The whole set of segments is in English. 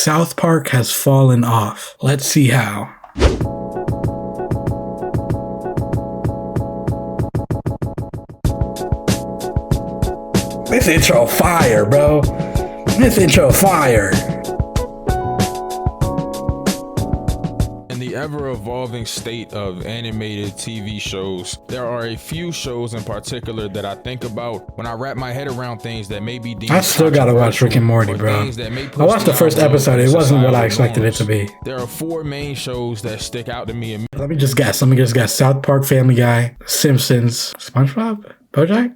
South Park has fallen off. Let's see how. This intro fire, bro. This intro fire. In the ever-evolving state of animated TV shows, there are a few shows in particular that I think about when I wrap my head around things that may be deemed I still gotta watch Rick and Morty, bro. I watched the first episode. It wasn't what I expected it to be. There are four main shows that stick out to me. Let me just guess. South Park, Family Guy, Simpsons, SpongeBob, BoJack,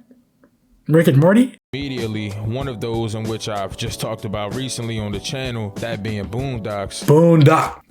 Rick and Morty. Immediately, one of those in which I've just talked about recently on the channel, that being Boondocks.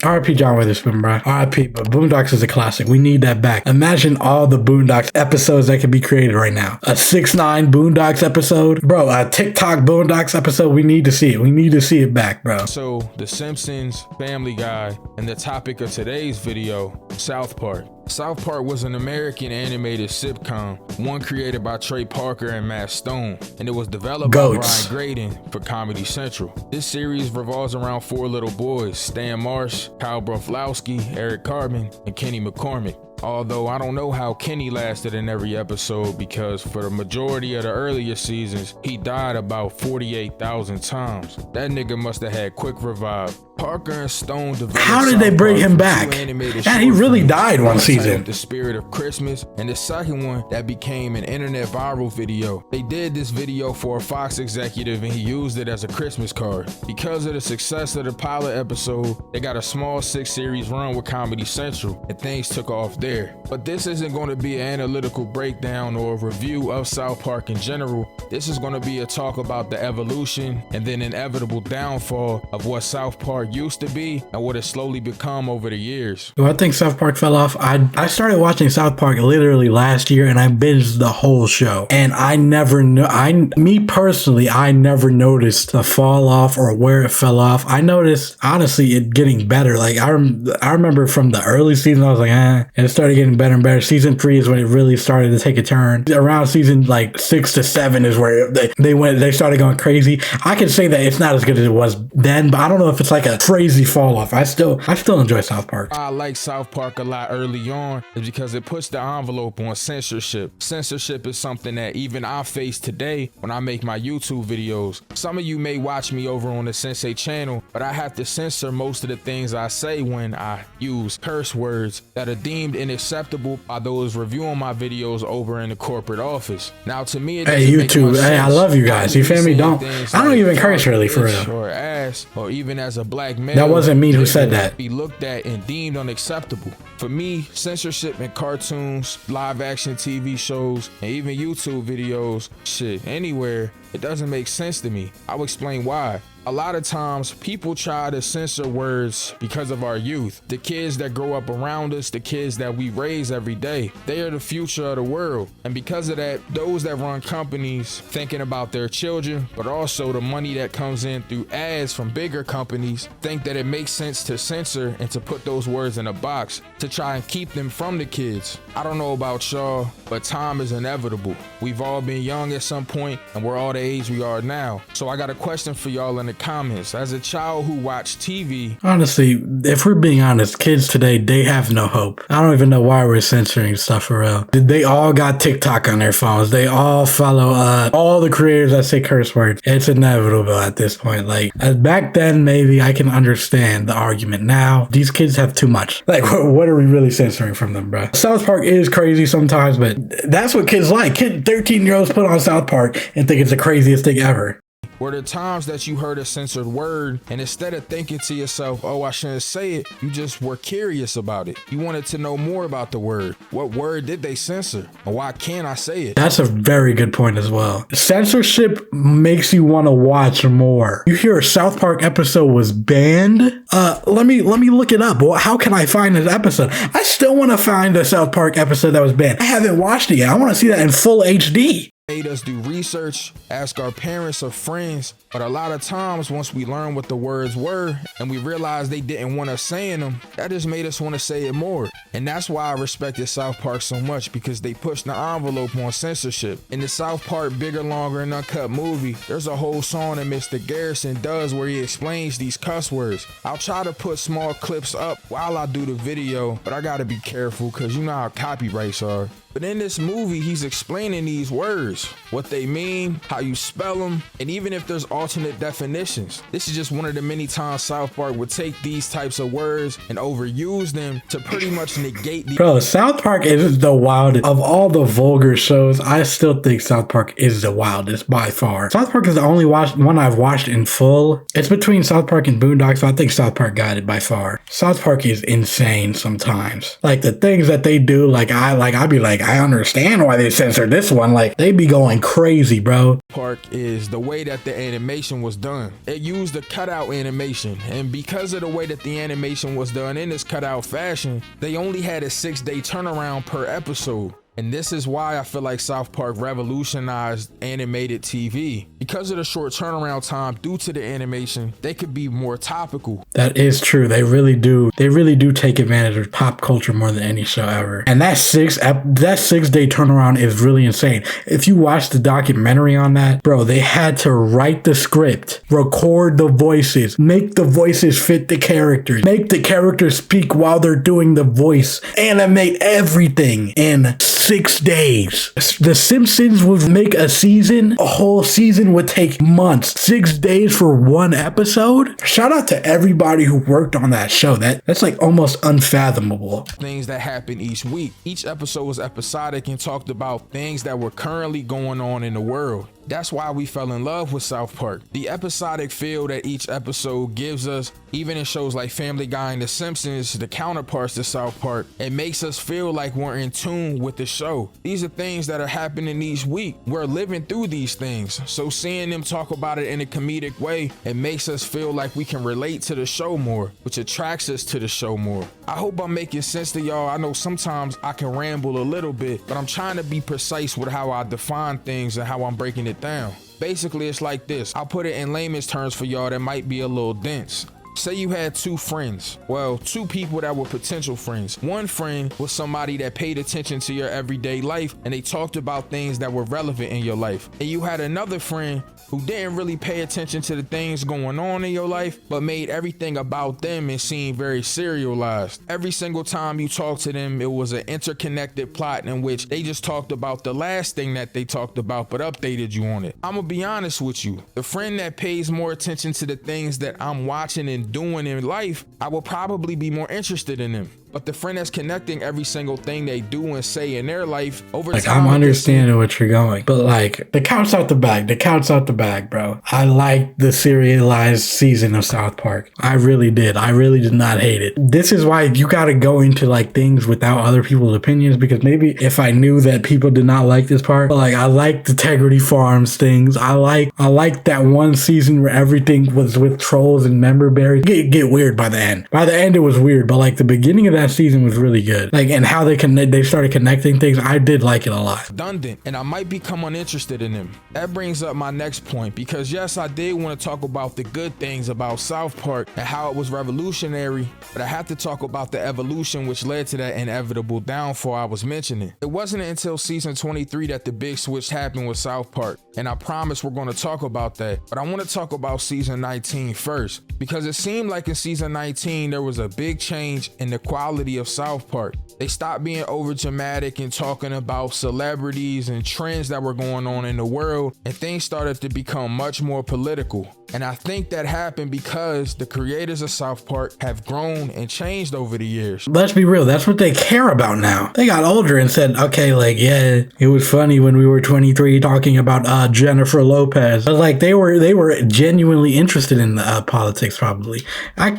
R.I.P. John Witherspoon, bro. R.I.P. But Boondocks is a classic. We need that back. Imagine all the Boondocks episodes that could be created right now. A 6ix9ine Boondocks episode. Bro, a TikTok Boondocks episode. We need to see it. We need to see it back, bro. So, The Simpsons, Family Guy, and the topic of today's video, South Park. South Park was an American animated sitcom, one created by Trey Parker and Matt Stone, and it was developed by Brian Graden for Comedy Central. This series revolves around four little boys: Stan Marsh, Kyle Broflovski, Eric Cartman, and Kenny McCormick. Although I don't know how Kenny lasted in every episode, because for the majority of the earlier seasons, he died about 48,000 times. That nigga must have had quick revive. Parker and Stone developed. How did they bring him back? And he really died one season. The Spirit of Christmas, and the second one that became an internet viral video. They did this video for a Fox executive and he used it as a Christmas card. Because of the success of the pilot episode, they got a small 6-series run with Comedy Central and things took off there. But this isn't going to be an analytical breakdown or a review of South Park in general. This is going to be a talk about the evolution and then inevitable downfall of what South Park used to be and what it's slowly become over the years. Do I think South Park fell off? I started watching South Park literally last year and I binged the whole show. And I never me personally, I never noticed the fall off or where it fell off. I noticed, honestly, it getting better. Like I remember from the early season, I was like, and it started getting better and better. Season 3 is when it really started to take a turn. Around season like 6 to 7 is where they started going crazy. I can say that it's not as good as it was then, but I don't know if it's like a crazy fall off. I still enjoy South Park. I like South Park a lot early on is because it puts the envelope on censorship. Censorship is something that even I face today when I make my YouTube videos. Some of you may watch me over on the Sensei channel, but I have to censor most of the things I say when I use curse words that are deemed unacceptable by those reviewing my videos over in the corporate office. Now to me, hey YouTube, hey, I love you guys. You feel me? I don't even curse really, for real. Or ass, or even as a black male, that wasn't me who said that. Be looked at and deemed unacceptable. For me, censorship in cartoons, live action TV shows, and even YouTube videos, shit, anywhere, it doesn't make sense to me. I'll explain why. A lot of times people try to censor words because of our youth. The kids that grow up around us, the kids that we raise every day, they are the future of the world. And because of that, those that run companies thinking about their children, but also the money that comes in through ads from bigger companies, think that it makes sense to censor and to put those words in a box to try and keep them from the kids. I don't know about y'all, but time is inevitable. We've all been young at some point and we're all the age we are now. So I got a question for y'all in the comments. As a child who watched TV, honestly, if we're being honest, kids today, they have no hope. I don't even know why we're censoring stuff for real. They all got TikTok on their phones. They all follow all the creators that say curse words. It's inevitable at this point. Like back then, maybe I can understand the argument. Now these kids have too much. Like what are we really censoring from them, bro? South Park is crazy sometimes, but that's what kids like. 13-year-olds put on South Park and think it's the craziest thing ever. Were there times that you heard a censored word and instead of thinking to yourself, oh, I shouldn't say it, you just were curious about it? You wanted to know more about the word. What word did they censor? Or why can't I say it? That's a very good point as well. Censorship makes you want to watch more. You hear a South Park episode was banned? Let me look it up. Well, how can I find this episode? I still want to find a South Park episode that was banned. I haven't watched it yet. I want to see that in full HD. made us do research, ask our parents or friends, but a lot of times once we learned what the words were and we realized they didn't want us saying them, that just made us want to say it more. And that's why I respected South Park so much, because they pushed the envelope on censorship. In the South Park Bigger, Longer, and Uncut movie, there's a whole song that Mr. Garrison does where he explains these cuss words. I'll try to put small clips up while I do the video, but I gotta be careful because you know how copyrights are. But in this movie, he's explaining these words, what they mean, how you spell them, and even if there's alternate definitions. This is just one of the many times South Park would take these types of words and overuse them to pretty much negate the— Bro, South Park is the wildest. Of all the vulgar shows, I still think South Park is the wildest by far. South Park is the only one I've watched in full. It's between South Park and Boondocks, so I think South Park got it by far. South Park is insane sometimes. Like the things that they do, I'd be like, I understand why they censored this one. Like, they be going crazy, bro. Park is the way that the animation was done. It used the cutout animation, and because of the way that the animation was done in this cutout fashion, they only had a 6-day turnaround per episode. And this is why I feel like South Park revolutionized animated TV. Because of the short turnaround time due to the animation, they could be more topical. That is true. They really do. They really do take advantage of pop culture more than any show ever. And that 6-day turnaround is really insane. If you watch the documentary on that, bro, they had to write the script, record the voices, make the voices fit the characters, make the characters speak while they're doing the voice, animate everything in 6 days. The Simpsons would make a season. A whole season would take months. 6 days for one episode. Shout out to everybody who worked on that show. That's like almost unfathomable. Things that happen each week. Each episode was episodic and talked about things that were currently going on in the world. That's why we fell in love with South Park. The episodic feel that each episode gives us, even in shows like Family Guy and The Simpsons, the counterparts to South Park, it makes us feel like we're in tune with the show. These are things that are happening each week. We're living through these things. So seeing them talk about it in a comedic way, it makes us feel like we can relate to the show more, which attracts us to the show more. I hope I'm making sense to y'all. I know sometimes I can ramble a little bit, but I'm trying to be precise with how I define things and how I'm breaking it down. Basically, it's like this. I'll put it in layman's terms for y'all that might be a little dense. Say you had two friends. Well, two people that were potential friends. One friend was somebody that paid attention to your everyday life and they talked about things that were relevant in your life. And you had another friend who didn't really pay attention to the things going on in your life, but made everything about them and seemed very serialized. Every single time you talked to them, it was an interconnected plot in which they just talked about the last thing that they talked about, but updated you on it. I'm gonna be honest with you. The friend that pays more attention to the things that I'm watching and doing in life, I will probably be more interested in them. But the friend that's connecting every single thing they do and say in their life over time. I'm understanding what you're going, but like the cat's out the bag, bro. I like the serialized season of South Park. I really did. I really did not hate it. This is why you got to go into like things without other people's opinions, because maybe if I knew that people did not like this part, but like I like the Integrity Farms things. I like that one season where everything was with trolls and member berries. Get weird by the end. By the end it was weird, but like the beginning of that season was really good. Like, and how they started connecting things, I did like it a lot. Redundant, and I might become uninterested in them. That brings up my next point, because yes, I did want to talk about the good things about South Park and how it was revolutionary, but I have to talk about the evolution which led to that inevitable downfall I was mentioning. It wasn't until season 23 that the big switch happened with South Park, and I promise we're going to talk about that, but I want to talk about season 19 first, because it seemed like in season 19 there was a big change in the quality of South Park. They stopped being over dramatic and talking about celebrities and trends that were going on in the world, and things started to become much more political. And I think that happened because the creators of South Park have grown and changed over the years. Let's be real, that's what they care about now. They got older and said, okay, like, yeah, it was funny when we were 23 talking about Jennifer Lopez. But like they were genuinely interested in politics, probably.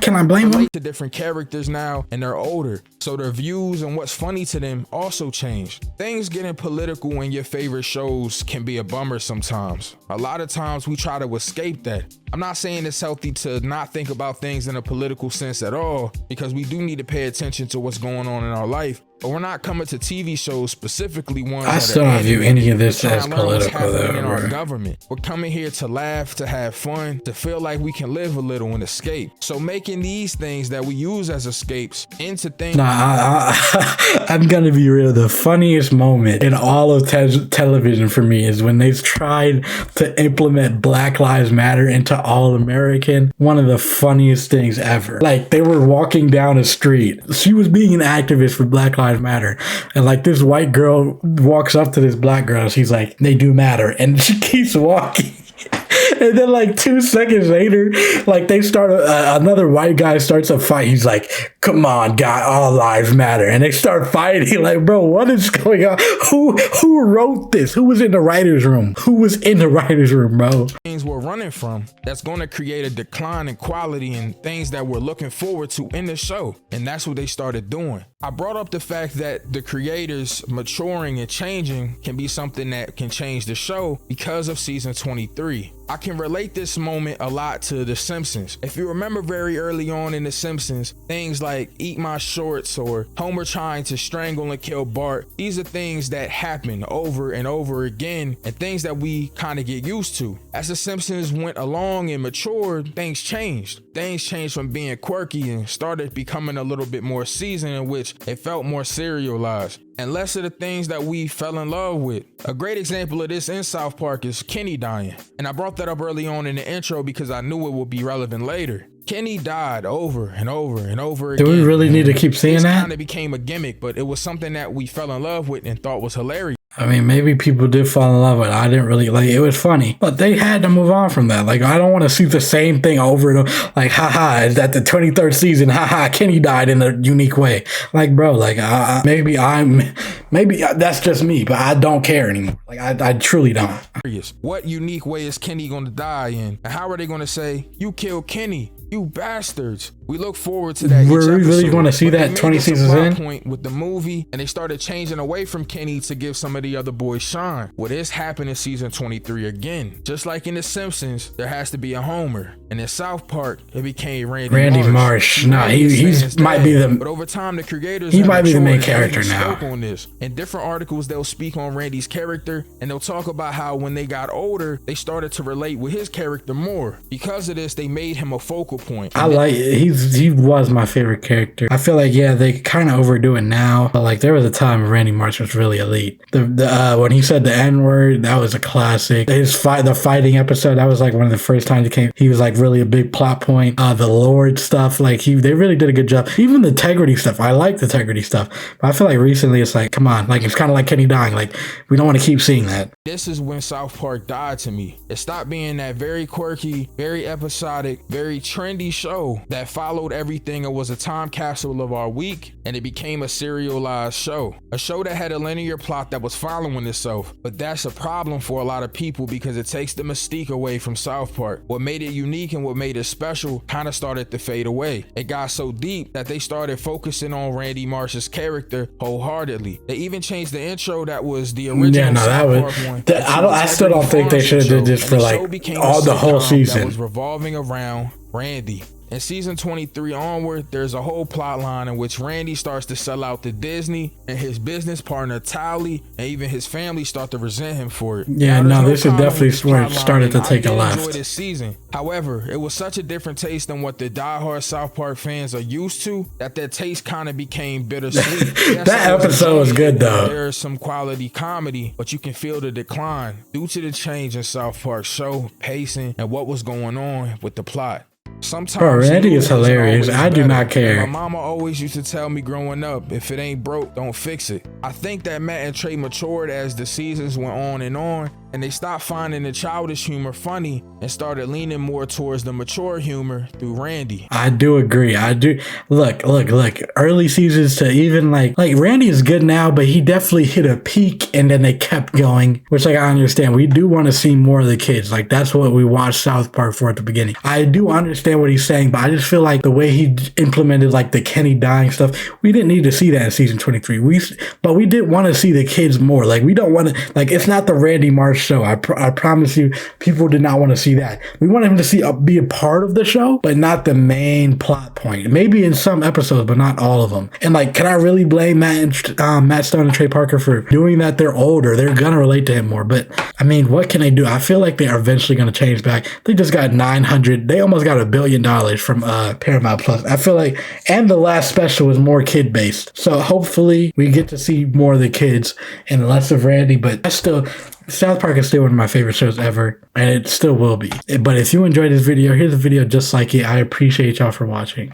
Can I blame them? To different characters now, and they're older, so their views and what's funny to them also changed. Things getting political in your favorite shows can be a bummer sometimes. A lot of times we try to escape that. I'm not saying it's healthy to not think about things in a political sense at all, because we do need to pay attention to what's going on in our life. But we're not coming to TV shows, specifically ones I that still are don't view animated, any of this to try as and learn what's political, happening though, in our bro. government. We're coming here to laugh, to have fun, to feel like we can live a little and escape. So making these things that we use as escapes into things. I'm gonna be real. The funniest moment in all of television for me is when they tried to implement Black Lives Matter into All American. One of the funniest things ever. Like, they were walking down a street. She was being an activist for Black Lives Matter, and like this white girl walks up to this black girl. She's like, "They do matter," and she keeps walking. And then like 2 seconds later, like they start another white guy starts a fight. He's like, "Come on, God, all lives matter." And they start fighting. Like, bro, what is going on? Who wrote this? Who was in the writer's room? Who was in the writer's room, bro? Things we're running from that's going to create a decline in quality and things that we're looking forward to in the show. And that's what they started doing. I brought up the fact that the creators maturing and changing can be something that can change the show because of season 23. I can relate this moment a lot to The Simpsons. If you remember very early on in The Simpsons, things like "eat my shorts" or Homer trying to strangle and kill Bart, these are things that happen over and over again and things that we kind of get used to. As The Simpsons went along and matured, things changed. Things changed from being quirky and started becoming a little bit more seasoned, in which it felt more serialized and less of the things that we fell in love with. A great example of this in South Park is Kenny dying. And I brought that up early on in the intro because I knew it would be relevant later. Kenny died over and over and over again. Do we really need to keep seeing that? It kind of became a gimmick, but it was something that we fell in love with and thought was hilarious. I mean, maybe people did fall in love with it. I didn't really like it. It was funny, but they had to move on from that. Like, I don't want to see the same thing over and over. Like, haha, is that the 23rd season? Haha, Kenny died in a unique way. Like, bro, like, maybe that's just me, but I don't care anymore. Like, I truly don't. What unique way is Kenny going to die in? And how are they going to say, "You killed Kenny, you bastards"? We look forward to that. We're really going to see that 20 seasons in? Point with the movie, and they started changing away from Kenny to give some of the other boys shine. Well, this happened in season 23 again. Just like in The Simpsons, there has to be a Homer, and in South Park, it became Randy Marsh. Nah, he's might be the. But over time, the creators might be the main character now. On this. In different articles, they'll speak on Randy's character, and they'll talk about how when they got older, they started to relate with his character more. Because of this, they made him a focal point. I like it. He was my favorite character. I feel like, yeah, they kind of overdo it now, but like there was a time when Randy Marsh was really elite. When he said the N-word, that was a classic. The fighting episode, that was like one of the first times he was like really a big plot point. The Lord stuff, like they really did a good job. Even the integrity stuff, I like the integrity stuff, but I feel like recently it's like, come on, like it's kind of like Kenny dying. Like, we don't want to keep seeing that. This is when South Park died to me. It stopped being that very quirky, very episodic, very trendy show that followed everything and was a time capsule of our week, and it became a serialized show. A show that had a linear plot that was following itself. But that's a problem for a lot of people because it takes the mystique away from South Park. What made it unique and what made it special kind of started to fade away. It got so deep that they started focusing on Randy Marsh's character wholeheartedly. They even changed the intro that was the original South Park one. I still don't think they should have did this for like all the whole season. That was revolving around Randy. In season 23 onward, there's a whole plot line in which Randy starts to sell out to Disney, and his business partner Tally and even his family start to resent him for it. Yeah, no, this is definitely where it started to take a left. I enjoyed this season. However, it was such a different taste than what the diehard South Park fans are used to that taste kind of became bittersweet. That episode was good though. There's some quality comedy, but you can feel the decline due to the change in South Park's show, pacing, and what was going on with the plot. Sometimes bro, Randy is hilarious. I do not care. My mama always used to tell me growing up, if it ain't broke, don't fix it. I think that Matt and Trey matured as the seasons went on, and they stopped finding the childish humor funny and started leaning more towards the mature humor through Randy. I do agree. I do. Look. Early seasons to even like Randy is good now, but he definitely hit a peak and then they kept going, which like I understand. We do want to see more of the kids. Like that's what we watched South Park for at the beginning. I do understand what he's saying, but I just feel like the way he implemented like the Kenny dying stuff, we didn't need to see that in season 23. But we did want to see the kids more. Like we don't want to, like it's not the Randy Marsh show. I promise you, people did not want to see that. We wanted him to be a part of the show, but not the main plot point. Maybe in some episodes, but not all of them. And like, can I really blame Matt Stone and Trey Parker for doing that? They're older. They're gonna relate to him more. But I mean, what can they do? I feel like they are eventually gonna change back. They just got they almost got $1 billion from Paramount Plus. I feel like, and the last special was more kid based. So hopefully we get to see more of the kids and less of Randy. But South Park is still one of my favorite shows ever, and it still will be. But if you enjoyed this video, here's a video just like it. I appreciate y'all for watching.